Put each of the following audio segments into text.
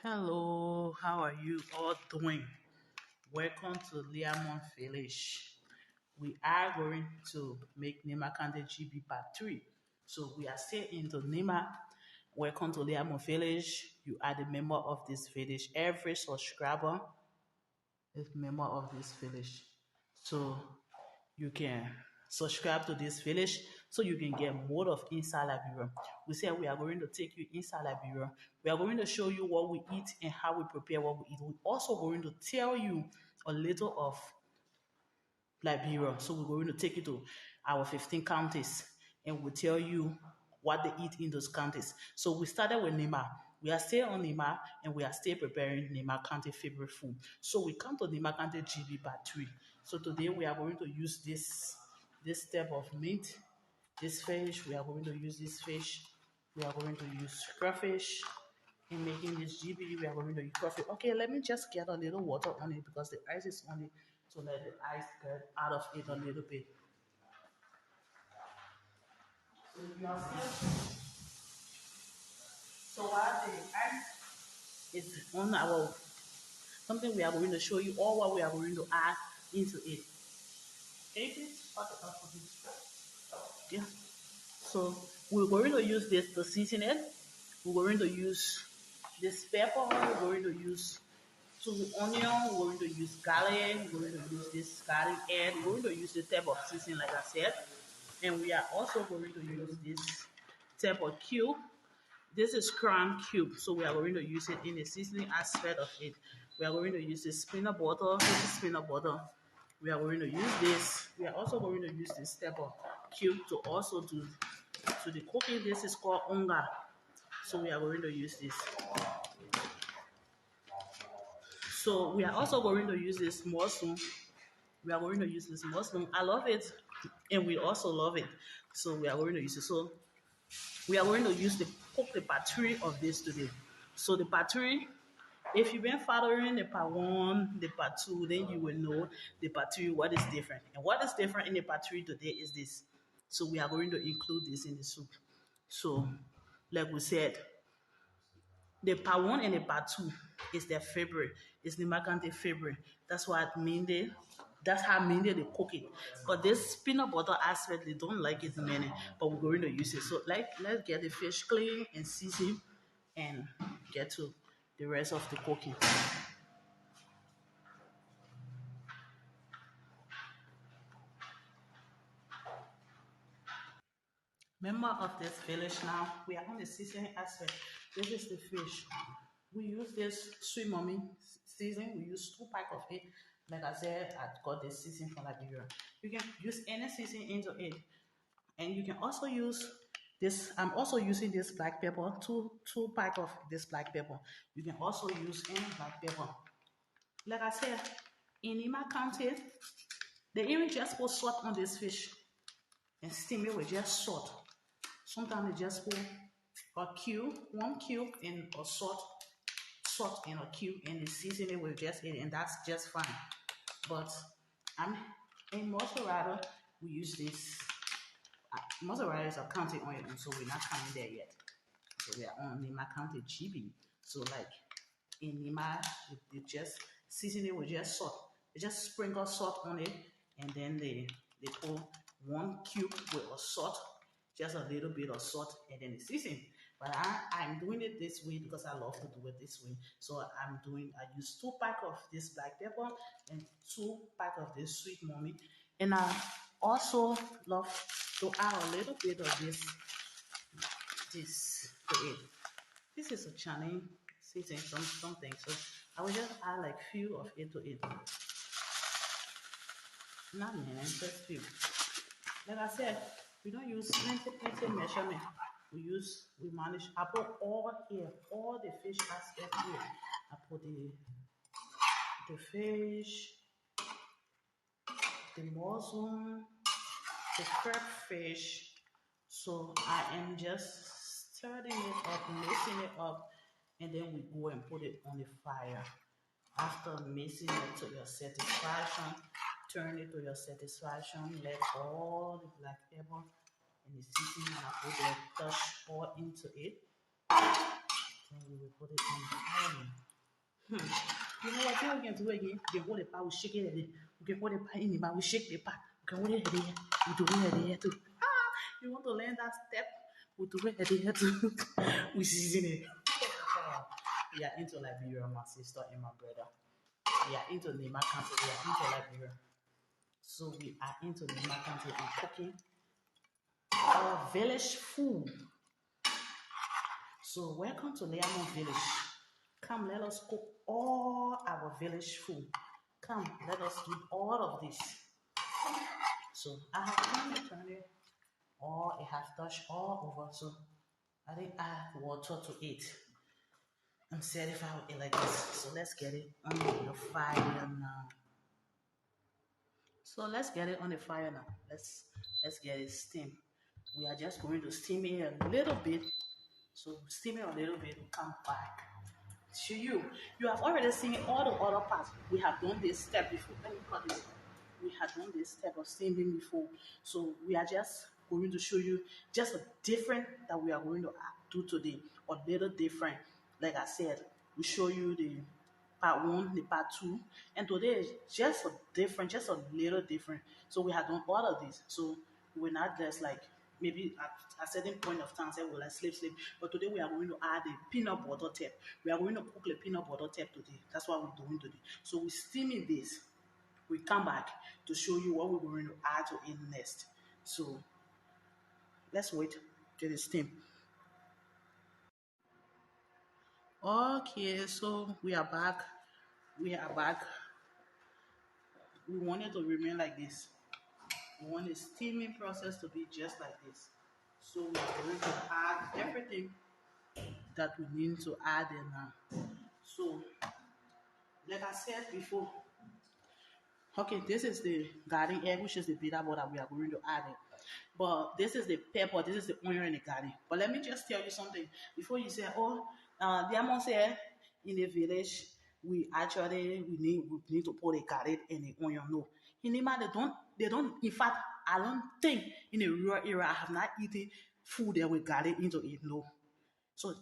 Hello, how are you all doing? Welcome to Layarmun Village. We are going to make Nimba County GB Part 3. So we are still into Nimba. Welcome to Layarmun Village. You are the member of this village. Every subscriber is a member of this village. So you can subscribe to this village so you can get more of inside Liberia. We said we are going to take you inside Liberia. We are going to show you what we eat and how we prepare what we eat. We're also going to tell you a little of Liberia. So we're going to take you to our 15 counties and we'll tell you what they eat in those counties. So we started with Nimba. We are still on Nimba and we are still preparing Nimba County favorite food. So we come to Nimba County GB Part 3. So today we are going to use this type of meat, this fish. We are going to use this fish. We are going to use crawfish. In making this GB, we are going to use crawfish. Okay, let me just get a little water on it because the ice is on it. So let the ice get out of it a little bit. So you are still. So while the ice is on our something, we are going to show you all what we are going to add into it. Yeah. So we're going to use this to season it. We're going to use this pepper. We're going to use two onion. We're going to use garlic. We're going to use this garlic egg. We're going to use this type of seasoning, like I said. And we are also going to use this type of cube. This is crown cube, so we are going to use it in the seasoning aspect of it. We are going to use this peanut butter. This is peanut butter. We are going to use this. We are also going to use this type of cube to also do to the cooking. This is called onga. So we are going to use this. So we are also going to use this mushroom. We are going to use this mushroom. I love it, and we also love it. So we are going to use it. So we are going to use cook the part 3 of this today. So the part 3, if you've been following the part 1, the part 2, then you will know the part 3 what is different. And what is different in the part 3 today is this. So we are going to include this in the soup. So like we said, the part 1 and the part 2 is their favorite. It's the Macante favorite. That's what that's how Minde they cook it. But this peanut butter aspect, they don't like it many, but we're going to use it. So let's get the fish clean and season and get to the rest of the cooking. Member of this village now, we are on the seasoning aspect. This is the fish. We use this sweet mommy season. We use 2 pack of it. Like I said, I got this season from Liberia. You can use any season into it. And you can also use this. I'm also using this black pepper, two pack of this black pepper. You can also use any black pepper. Like I said, in Nimba County, they even just put salt on this fish and steam it with just salt. Sometimes they just put a cube, 1 cube, and a salt in a cube, and they season it with just it, and that's just fine. But I'm in mozzarella, we use this. Mozzarella is a county oil, so we're not coming there yet. So we are on Nimba County GB. So like in Nimba, they just season it with just salt. They just sprinkle salt on it, and then they put 1 cube with a salt, just a little bit of salt, and then they season. But I'm doing it this way because I love to do it this way. So I use 2 pack of this black pepper and 2 pack of this sweet mommy. And I also love to add a little bit of this to it. This is a challenge season something. So I will just add like few of it to it. Not many, just few. Like I said, we don't use plenty measurement. We manage. I put all here, all the fish aspect here. I put the fish, the mushroom, the crab fish. So I am just stirring it up, mixing it up, and then we go and put it on the fire. After mixing it to your satisfaction, turn it to your satisfaction, let all the black pepper and the seasoning and I put the touch all into it. And we will put it on the fire. You know what thing we can do again? We can hold the pot, we shake it again. We can hold the pot in the mouth, we shake the pot. We can hold it again. We do it again too. You want to learn that step? We do it again too. We season it. We are into Liberia, my sister and my brother. We are into Nimba County. We are into Liberia. So we are into Nimba County and cooking our village food. So welcome to Layarmun Village. Come, let us cook all our village food. Come, let us do all of this. So I have turned it all, it has touched all over. So I didn't add water to it. I'm certified with it like this. So let's get it on the fire now. So let's get it on the fire now. Let's get it steam. We are just going to steam it a little bit. So steam it a little bit, we'll come back to you. You have already seen all the other parts. We have done this step before. Let me cut this. We have done this step of steaming before. So we are just going to show you just a different that we are going to do today. A little different. Like I said, we show you the part 1, the part 2. And today is just a different, just a little different. So we have done all of this. So we're not just like maybe at a certain point of time say well like sleep. But today we are going to add the peanut butter tape. We are going to cook the peanut butter tape today. That's what we're doing today. So we're steaming this. We come back to show you what we're going to add to it next. So let's wait till it steam. Okay, so we are back. We are back. We want it to remain like this. We want the steaming process to be just like this. So we are going to add everything that we need to add in now. So, like I said before, okay, this is the garden egg, which is the bitter butter we are going to add it. But this is the pepper, this is the onion in the garden. But let me just tell you something before you say, oh, Diamond said in the village we need to put the garlic and the onion. No, in Nimba they don't. In fact, I don't think in the rural area I have not eaten food that with garlic into it. No, so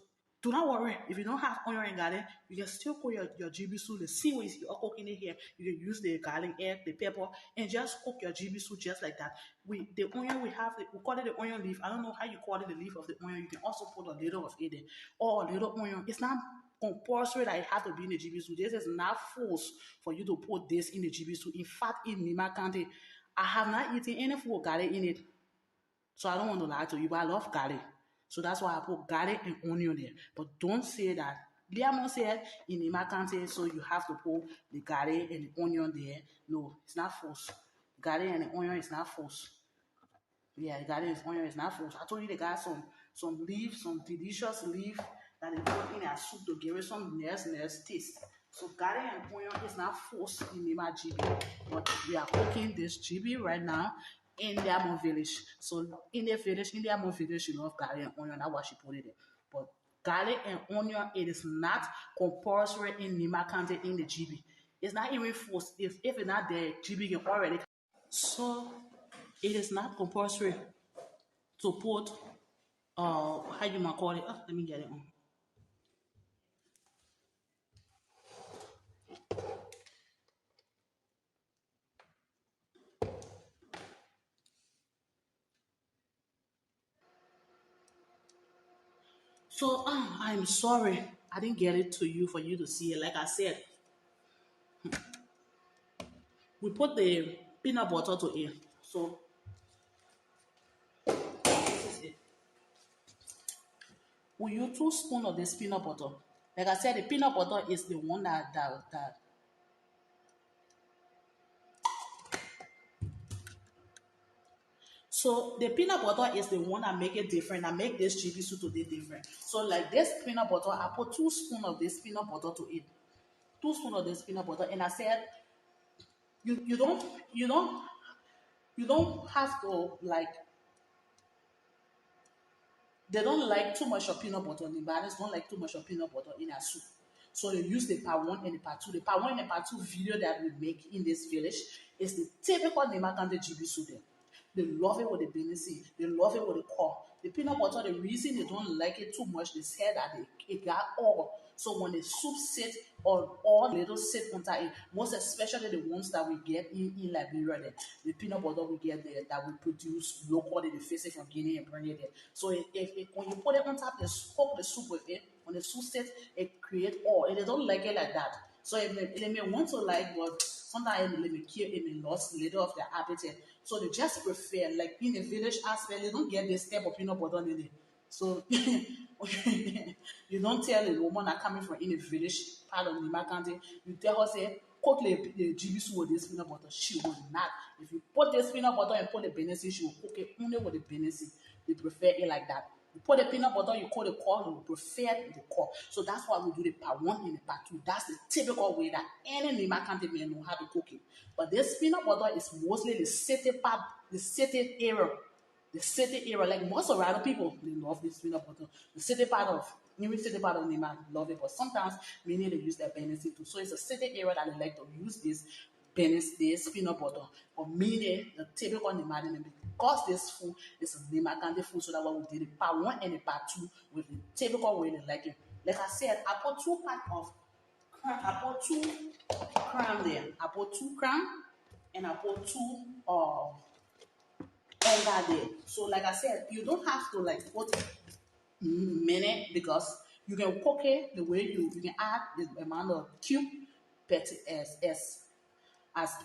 do not worry. If you don't have onion and garlic, you can still cook your GB soup the same way you're cooking it here. You can use the garlic, egg, the pepper, and just cook your GB soup just like that. The onion we have, we call it the onion leaf. I don't know how you call it the leaf of the onion. You can also put a little of it there. Or a little onion. It's not compulsory that it has to be in the GB soup. This is not forced for you to put this in the GB soup. In fact, in Nimba County, I have not eaten any food with garlic in it. So I don't want to lie to you, but I love garlic. So that's why I put garlic and onion there. But don't say that. Layarmun said in Nimba County, so you have to put the garlic and the onion there. No, it's not forced. Garlic and the onion is not forced. Yeah, the garlic and onion is not forced. I told you they got some leaf, some delicious leaf that they put in their soup to give it some nice taste. So garlic and onion is not forced in Nimba GB. But we are cooking this GB right now in Layarmun village. So in the village, in Layarmun village, she love garlic and onion. That's why she put it there. But garlic and onion, it is not compulsory in Nimba County in the GB. It's not even forced. If it's not there, GB can already. So it is not compulsory to put how you might call it. Oh, let me get it on. So I'm sorry I didn't get it to you for you to see it. Like I said, we put the peanut butter to it. So this is it. We use 2 spoons of this peanut butter. Like I said, the peanut butter is the one that. So the peanut butter is the one that make it different, that make this GB soup today different. So like this peanut butter, I put 2 spoons of this peanut butter to it. 2 spoons of this peanut butter, and I said, you don't have to like. They don't like too much of peanut butter. Nimbanis don't like too much of peanut butter in their soup. So they use the part 1 and the part 2. The part 1 and the part 2 video that we make in this village is the typical Nimba County GB soup. They love it with the beanie seed. They love it with the core. The peanut butter, the reason they don't like it too much, they say that it got oil. So when the soup sit or all little sit under it, most especially the ones that we get in Liberia, the peanut butter we get there that we produce locally, they face it from Guinea and bring it there. So when you put it on top, they cook the soup with it. When the soup sits, it creates oil. And they don't like it like that. So they may want to like, but sometimes they may kill, it may lost a little of their appetite. So they just prefer, like in the village aspect, they don't get this type of peanut butter in it. So you don't tell a woman that coming from in a village part of Nimba County, you tell her, say, cook the GBC with this peanut butter. She will not. If you put this peanut butter and put the benesi, she will cook it only with the benesi. They prefer it like that. You put the peanut butter, you call the core, you prefer the core. So that's why we do the part one and the part two. That's the typical way that any Nimba County man know how to cook it. But this peanut butter is mostly the city part, the city area. The city area, like most of other people, they love this peanut butter. The city part of, even city part of Nimba love it, but sometimes many they use their benefit too. So it's a city area that they like to use this peanut butter. But meaning the typical Nimba, because this food is a Nimba County food, so that what we did the part one and the part two with the typical way they like it. Like I said, I put 2 pack of I put 2 cram there. I put 2 cram and I put 2 under there. So like I said, you don't have to like put many because you can cook it the way you can add the amount of cube petty as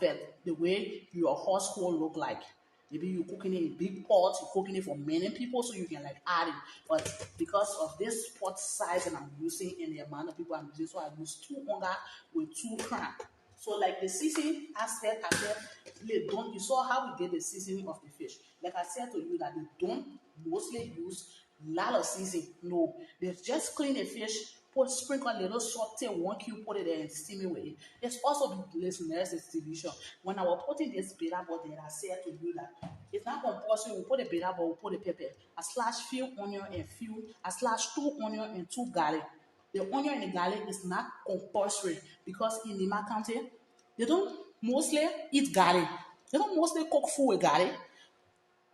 per the way your household look like. Maybe you're cooking it in big pots, you're cooking it for many people, so you can like add it. But because of this pot size that I'm using and the amount of people I'm using, so I use 2 hunger with 2 cram. So like the seasoning aspect, I said, don't, you saw how we did the seasoning of the fish. Like I said to you that they don't mostly use a lot of seasoning. No, they just clean the fish, put sprinkle a little salt, take 1 cube, put it there and steam it with it. It's also the listeners' distribution. When I was putting this bitter ball there, I said to you that it's not compulsory. We put the bitter ball, we put the pepper. I slash few onion and few. I slash 2 onion and 2 garlic. The onion and the garlic is not compulsory because in Nimba County, they don't mostly eat garlic. They don't mostly cook food with garlic.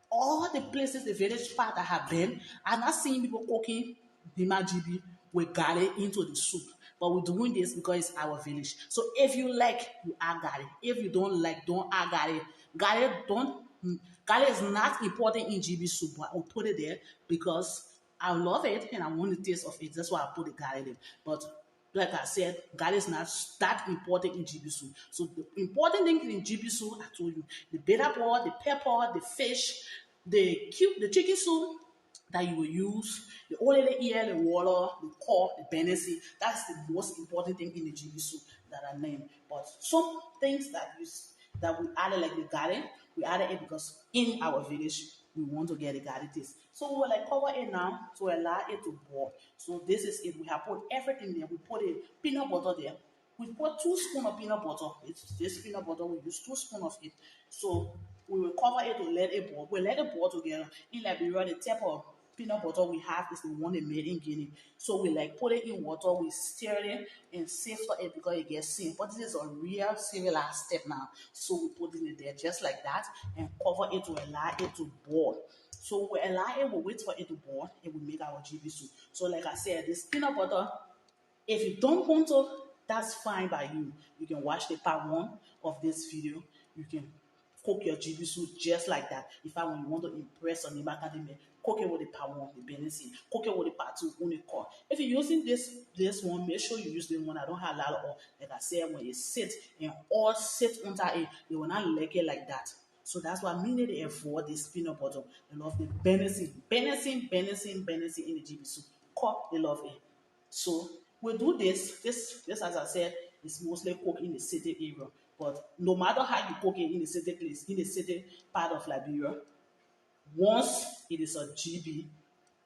All the places, the village part I have been, I've not seen people cooking Nimba GB with garlic into the soup. But we're doing this because it's our village. So if you like, you add garlic. If you don't like, don't add garlic. Garlic is not important in GB soup, but I'll put it there because I love it and I want the taste of it. That's why I put the garlic in. But like I said, garlic is not that important in GB soup. So the important thing in GB soup, I told you, the bitter pot, the pepper, the fish, the chicken soup that you will use, the oil, the ear, the water, the core, the benesi. That's the most important thing in the GB soup that I named. But some things that we added like the garlic, we added it because in our village we want to get the garlic taste. So we will like cover it now to allow it to boil. So this is it. We have put everything there. We put a peanut butter there. We put 2 spoons of peanut butter. It's this peanut butter. We use 2 spoons of it. So we will cover it to let it boil. We let it boil together. In Liberia, the type of peanut butter we have is the one they made in Guinea. So we like put it in water, we stir it and sift it because it gets seen. But this is a real civilized step now. So we put it there just like that and cover it to allow it to boil. So we allow it, we wait for it to boil and we make our GB soup. So like I said, this peanut butter, if you don't want to, that's fine by you. You can watch the part 1 of this video. You can cook your GB soup just like that. If when you want to impress on the back of the man, cook it with the part 1, the benesi. Cook it with the part 2, only core. If you're using this one, make sure you use the one that don't have a lot of oil. Like I said, when it sits and all sit under it, you will not like it like that. So that's why many they avoid this peanut butter. They love the benesi in the GB soup. Cook, they love it. So we do this. This, as I said, is mostly cooked in the city area. But no matter how you cook it in the city place, in the city part of Liberia, once it is a GB,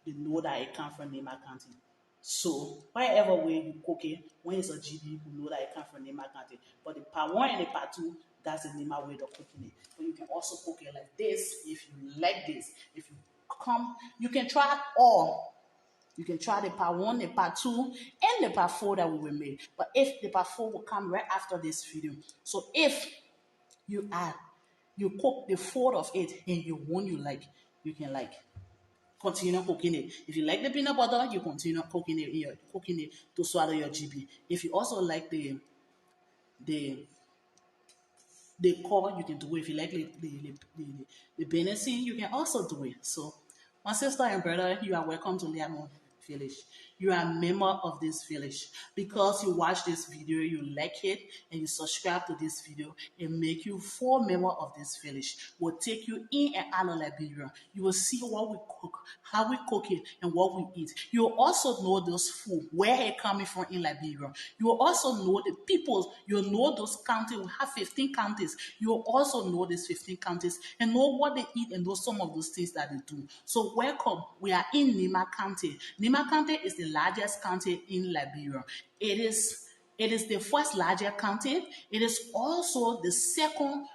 they know that it comes from Nimba County. So whatever way you cook it, when it's a GB, you know that it comes from Nimba County. But the part 1 and the part 2, that's the Nimba way of cooking it. But you can also cook it like this if you like this. If you come, you can try all. You can try the part 1, the part 2, and the part 4 that we will make. But if the part 4 will come right after this video. So if you cook the 4 of it and you want you like, you can like continue cooking it. If you like the peanut butter, you continue cooking it to swallow your GB. If you also like the core, you can do it. If you like the venison, you can also do it. So, my sister and brother, you are welcome to Layarmun Village. You are a member of this village because you watch this video, you like it, and you subscribe to this video, and make you full member of this village. We'll take you in and out of Liberia. You will see what we cook, how we cook it, and what we eat. You will also know those food, where it coming from in Liberia. You will also know the people. You'll know those counties. We have 15 counties. You'll also know these 15 counties and know what they eat and know some of those things that they do. So welcome. We are in Nimba County. Nimba County is the largest county in Liberia. It is the first largest county. It is also the second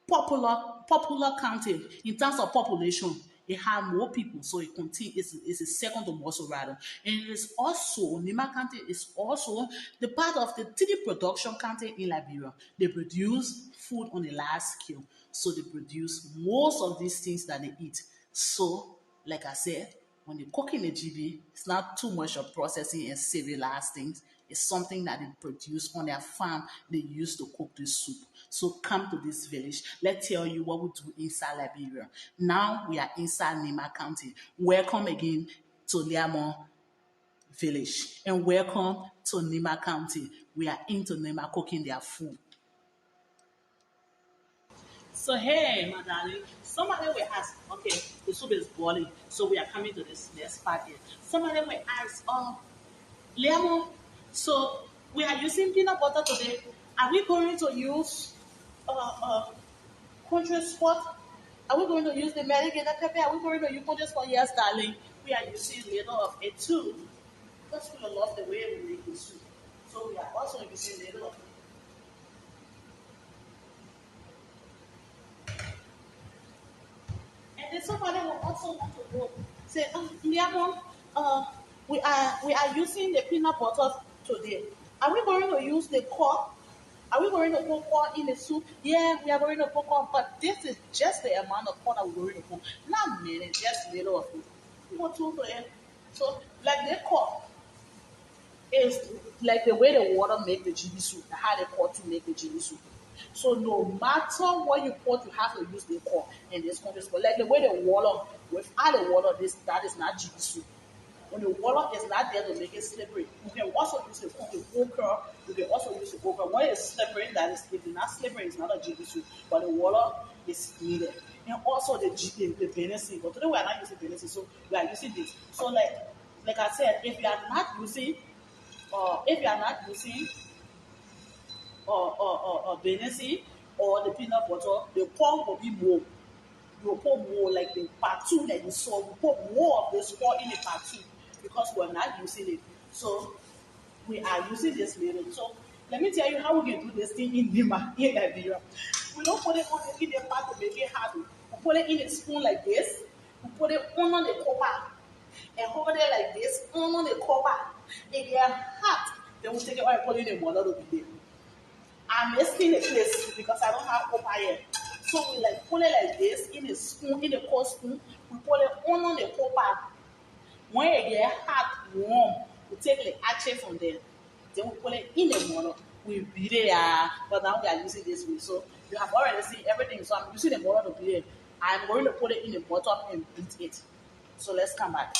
popular county in terms of population. It has more people, so it's the second to most rather. And it is also, Nimba County is also the part of the tea production county in Liberia. They produce food on a large scale, so they produce most of these things that they eat. So, like I said, when they cook in the GB, it's not too much of processing and serialized things. It's something that they produce on their farm. They use to cook this soup. So come to this village. Let's tell you what we do inside Liberia. Now we are inside Nimba County. Welcome again to Layarmun Village. And welcome to Nimba County. We are into Nimba cooking their food. So hey, my darling, somebody will ask, okay, the soup is boiling, so we are coming to this next part here. Somebody will ask, Layarmun, so we are using peanut butter today. Are we going to use country spot? Are we going to use the medicated pepper? Are we going to use country spot? Yes, darling. We are using little of it too. Because we love the way we make the soup. So we are also using little of it. And then somebody will also want to know, say, Layarmun, we are using the peanut butter today. Are we going to use the core? Are we going to put corn in the soup? Yeah, we are going to put corn, but this is just the amount of corn that we're going to put. Not many, just little of it. Put two to it. So, like the corn is like the way the water make the GB soup, how the corn to make the GB soup. So no matter what you put, you have to use the corn in this country. But like the way the water, without the water, that is not GB soup. When the water is not there to make it slippery, you can also use the okra. You can also use the okra. When it's slippery, that is, if it's not slippery, it's not a GB soup. But the water is needed. And also the venison. But today we are not using venison, so we are using this. So like I said, if you are not using venison or the peanut butter, the corn will be more. You will put more like the part two that you saw. You put more of the score in the part two because we're not using it. So we are using this little. So let me tell you how we can do this thing in Liberia. We don't put it on in the pot to make it hard. We put it in a spoon like this. We put it on the copper and hold it like this on the copper. It get hot. Then we take it out and put it in the water to be there. I'm missing the place because I don't have copper yet. So we like put it like this in a spoon, in a cold spoon. We put it on the copper. When it get hot, warm, we take the action from there. Then we put it in the water. We beat it, but now we are using this way. So you have already seen everything. So I'm using the water to beat it. I'm going to put it in the bottle and beat it. So let's come back.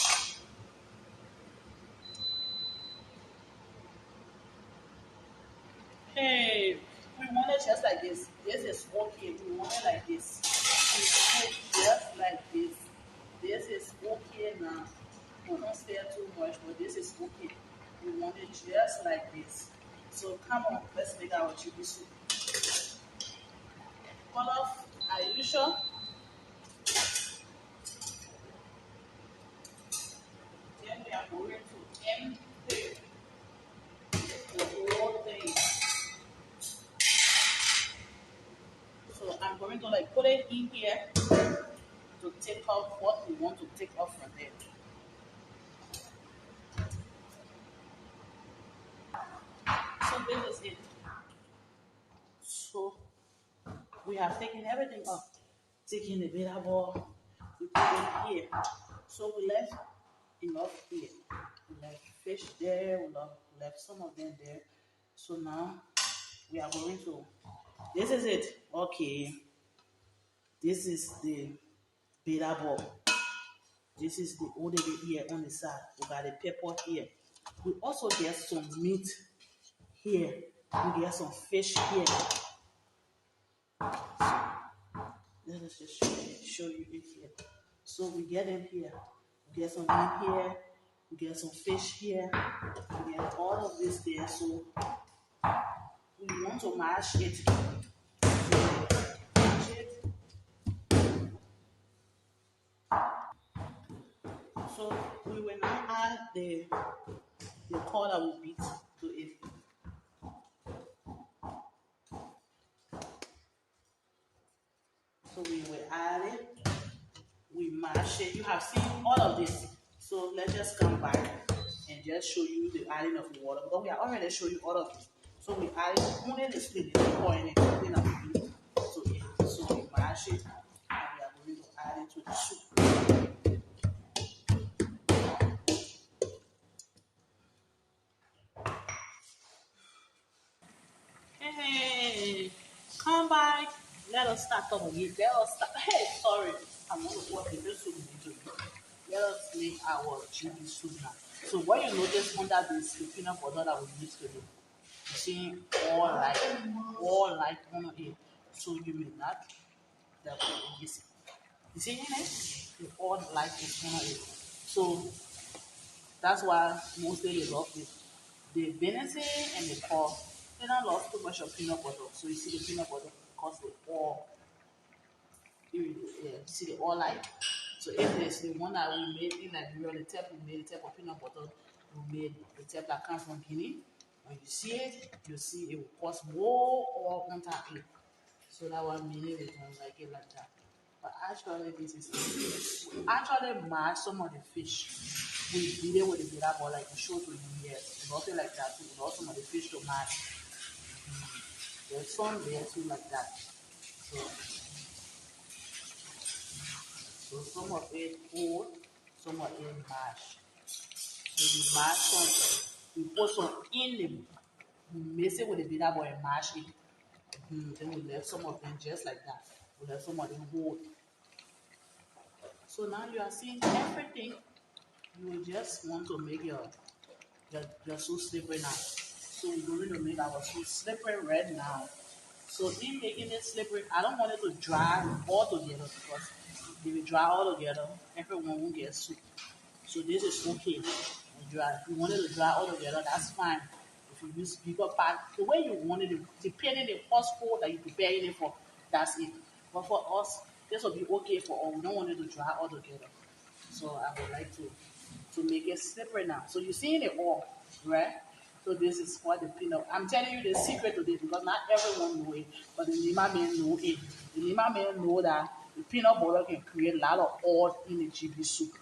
Hey, we want it just like this. This is okay. We want it like this. We want it just like this. This is okay now. We don't stir too much, but this is okay. We want it just like this. So come on, let's make our chili soup. Olaf, are you sure? Then we are going to empty the whole thing. So I'm going to like put it in here to take off what we want to take off from there. So this is it. So we have taken everything off. Taking the bitter ball, we put it here. So we left enough here. We left fish there, we left some of them there. So now we are going to, this is it. Okay, this is the beta ball. This is the other bit here on the side. We got the pepper here. We also get some meat here. We get some fish here. Let us just show you it here. So we get them here. We get some meat here. We get some fish here. We get all of this there. So we want to mash it. Mash it. So we will now add the corn that we beat to it. So we will add it. We mash it. You have seen all of this. So let's just come back and just show you the adding of the water. Because we have already shown you all of this. So we add only the split, the corn and everything that we do to it. So we mash it and we are going to add it to the soup. Hey, come back. Let us start up again. Let us start. Hey, sorry. I'm not working this soup. Let us make our GB soup now. So what you notice under this, the peanut butter that we used to do, you see all like on it. So you may not that you see. You see in it? The all like is on it. So that's why mostly they love it. The venison and the pork, they don't love too much of peanut butter. So you see the peanut butter because they all you see they all like. So if there's the one that we made in Liberia, the type we made the type of peanut butter, we made the type that comes from Guinea. When you see it, you see it will cost more or on top it. So that one meaning we don't like it like that. But actually this is actually mash some of the fish. We beat it with the bitter ball like we showed to you here. Nothing like that. We got some of the fish to mash. There's some there too like that. So some of it cold, some of it mash. So we mash some, we put some in the, we mix it with the bitter ball and mash it. Then we left some of them just like that. We left some of them whole. So now you are seeing everything. You will just want to make your soup slippery now. So we're going to make our soup slippery right now. So in making it slippery, I don't want it to dry all together because if it dry all together, everyone won't get soup. So this is okay. Dry. If you want it to dry all together, that's fine. If you use bigger pot, the way you want it, depending the household that you prepare it for, that's it. But for us, this will be okay for all. We don't want it to dry all together. So I would like to make it slippery now. So you see it all, right? So this is what the peanut. I'm telling you the secret to this because not everyone know it, but the Nimba man know it. The Nimba man know that the peanut butter can create a lot of oil in the GB soup.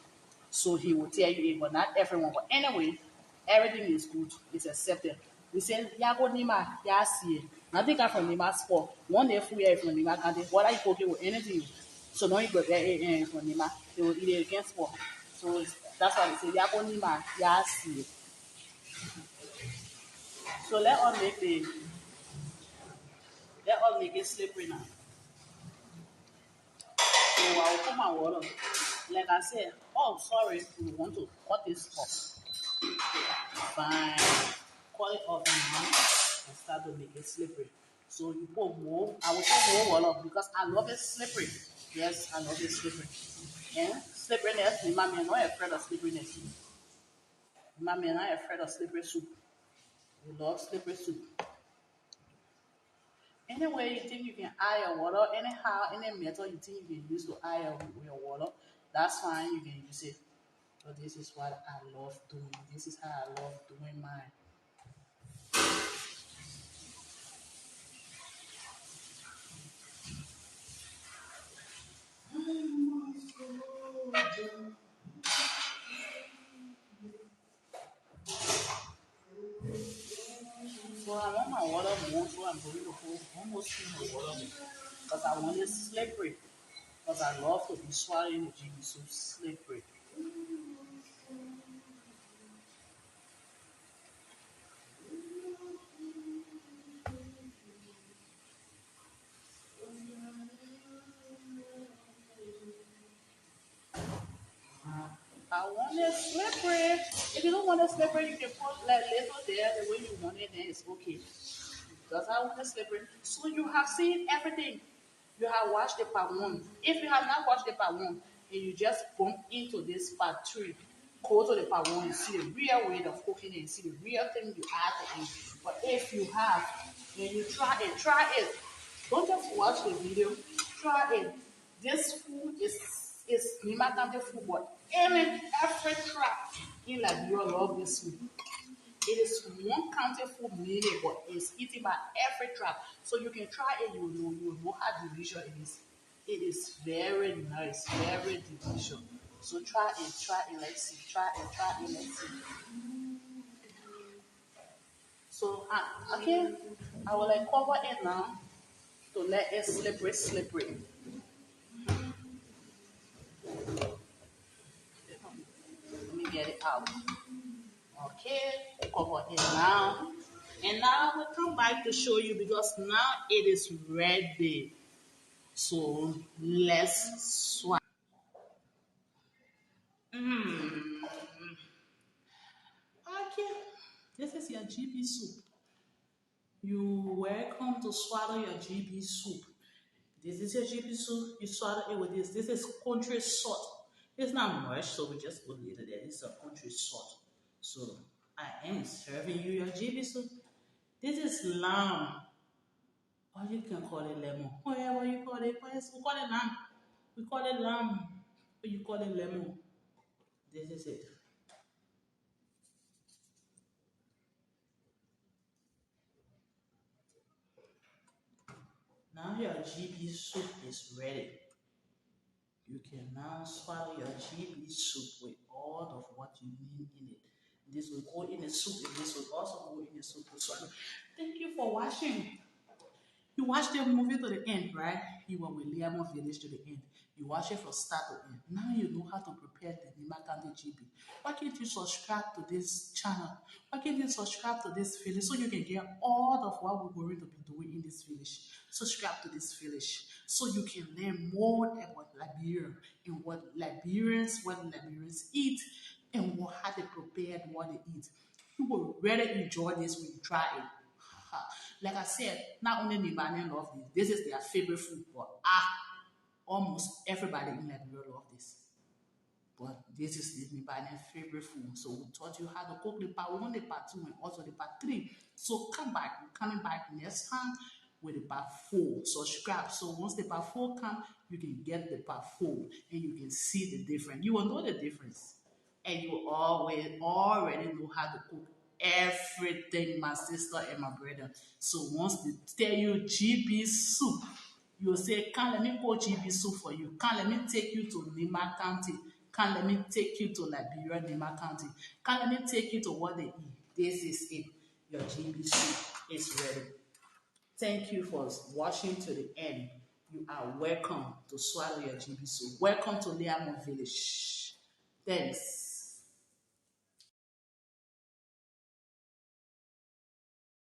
So he will tell you it, but not everyone. But anyway, everything is good. It's accepted. We say, ya go Nimba, ya see. Nothing come from Nimba sport. One day food here from Nimba County. What are you cooking with anything? So now you go there from Nimba. They will eat it against sport. So that's why they say, ya go Nimba, ya see. So let us make it slippery now. So I will put my water. Like I said, oh sorry, we want to cut this off. Fine. Cut it off now and start to make it slippery. So you put more, I will put more water because I love it slippery. Yes, I love it slippery. And slipperiness, my man not afraid of slipperiness. My man not afraid of slippery soup. We love slippery soup. Anyway, you think you can add your water, anyhow, any method you think you can use to add your water, that's fine, you can use it. But this is what I love doing. This is how I love doing mine. So I want my water more, so I'm going to put almost my water more. Because I want it slippery. Because I love to be swallowing the GB soup slippery. It's slippery. If you don't want it slippery, you can put like little there the way you want it, then it's okay. Because I want it slippery. So you have seen everything. You have watched the part one. If you have not watched the part one, and you just bump into this part three, go to the part one and see the real way of cooking and see the real thing you add to it. But if you have, and you try it. Don't just watch the video, try it. This food is Nimba County food, but every tribe in Liberia love this food. It is one county food mainly, but it's eaten by every tribe. So you can try it, you will know how delicious it is. It is very nice, very delicious. So try it, let's see. Try it, let's see. So okay, I will like cover it now to let it slippery. Let me get it out. Okay, cover it now. And now we'll come back to show you because now it is ready. So let's swap. Okay, this is your GB soup. You welcome to swallow your GB soup. This is your GB soup. You swallow it with this. This is country salt. It's not much, so we just put little there. This is a country salt. So I am serving you your GB soup. This is lamb. Or you can call it lemon. Whatever you call it. Yes, we call it lamb. We call it lamb. Or you call it lemon. This is it. Now your GB soup is ready. You can now swallow your GB soup with all of what you need in it. This will go in the soup and this will also go in the soup to swallow. Thank you for watching. You watched the movie to the end, right? You went with Layarmun Village to the end. You watch it from start to end. Now you know how to prepare the Nimba County GB. Why can't you subscribe to this channel? Why can't you subscribe to this village so you can get all of what we're going to be doing in this village? Subscribe to this village so you can learn more about Liberia and what Liberians eat, and how they prepare and what they eat. You will really enjoy this when you try it. Like I said, not only Libanian love this. This is their favorite food, but almost everybody in Liberia love this. But this is the Libanian favorite food. So we taught you how to cook the part one, the part two, and also the part three. So come back. We're coming back next time with the part four. Subscribe. So once the part four comes, you can get the part four and you can see the difference. You will know the difference. And you already know how to cook everything, my sister and my brother. So once they tell you GB soup, you'll say, "Come, let me cook GB soup for you. Come, let me take you to Nimba County. Come, let me take you to Liberia, Nimba County. Come, let me take you to what they eat." This is it. Your GB soup is ready. Thank you for watching to the end. You are welcome to swallow your GB soup. Welcome to Layarmun Village. Thanks.